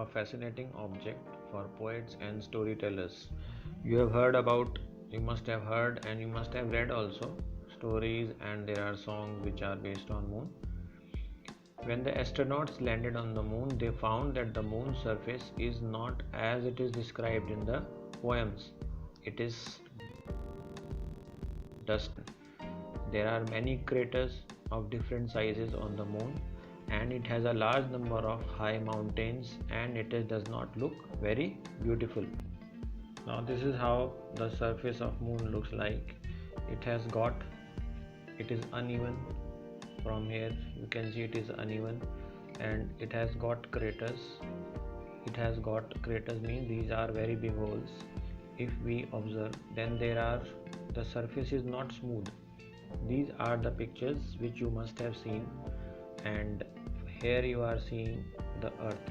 a fascinating object for poets and storytellers. You must have heard and you must have read also stories, and there are songs which are based on moon. When the astronauts landed on the moon, they found that the moon's surface is not as it is described in the poems. It is dust. There are many craters of different sizes on the moon, and it has a large number of high mountains, and it does not look very beautiful. Now this is how the surface of moon looks like. It is uneven. From here you can see it is uneven, and it has got craters. Means these are very big holes. If we observe, then the surface is not smooth. These are the pictures which you must have seen, and here you are seeing the earth.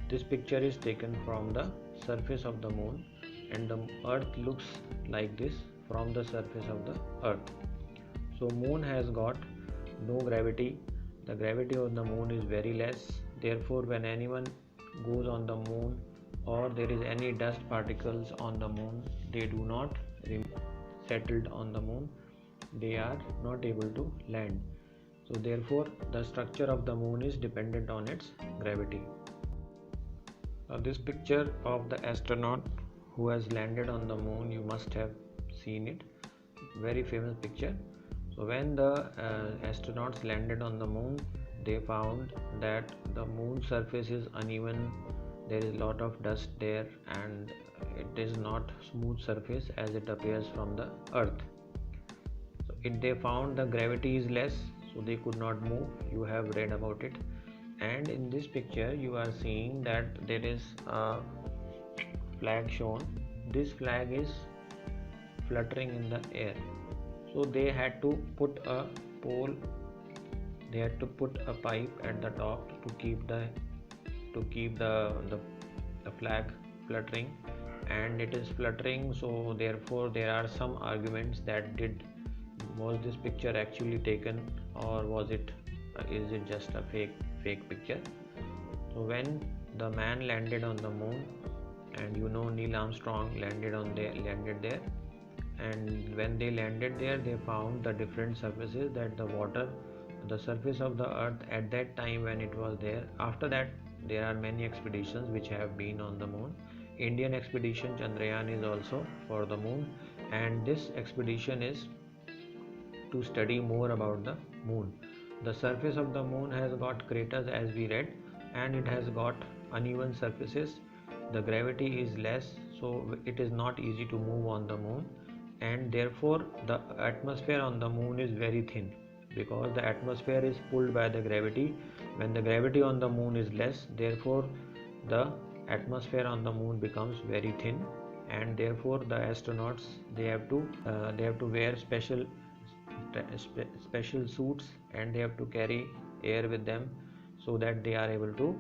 This picture is taken from the surface of the moon, and the earth looks like this from the surface of the earth. So moon has got no gravity. The gravity of the moon is very less. Therefore, when anyone goes on the moon or there is any dust particles on the moon, they do not remain settled on the moon. They are not able to land. So therefore, the structure of the moon is dependent on its gravity. Now this picture of the astronaut who has landed on the moon, you must have seen it. Very famous picture. So when the astronauts landed on the moon, they found that the moon surface is uneven. There is a lot of dust there, and it is not smooth surface as it appears from the earth. So they found the gravity is less, so they could not move. You have read about it. And in this picture you are seeing that there is a flag shown. This flag is fluttering in the air. So they had to put a pole, they had to put a pipe at the top to keep the flag fluttering, and it is fluttering. So therefore there are some arguments that was this picture actually taken, or is it just a fake picture? So when the man landed on the moon, and Neil Armstrong landed there, and when they landed there, they found the different surfaces, that the surface of the earth at that time when it was there. After that, there are many expeditions which have been on the moon. Indian expedition Chandrayaan is also for the moon, and this expedition is to study more about the moon. The surface of the moon has got craters, as we read, and it has got uneven surfaces. The gravity is less, so it is not easy to move on the moon, and therefore the atmosphere on the moon is very thin, because the atmosphere is pulled by the gravity. When the gravity on the moon is less, therefore the atmosphere on the moon becomes very thin, and therefore the astronauts they have to wear special suits, and they have to carry air with them so that they are able to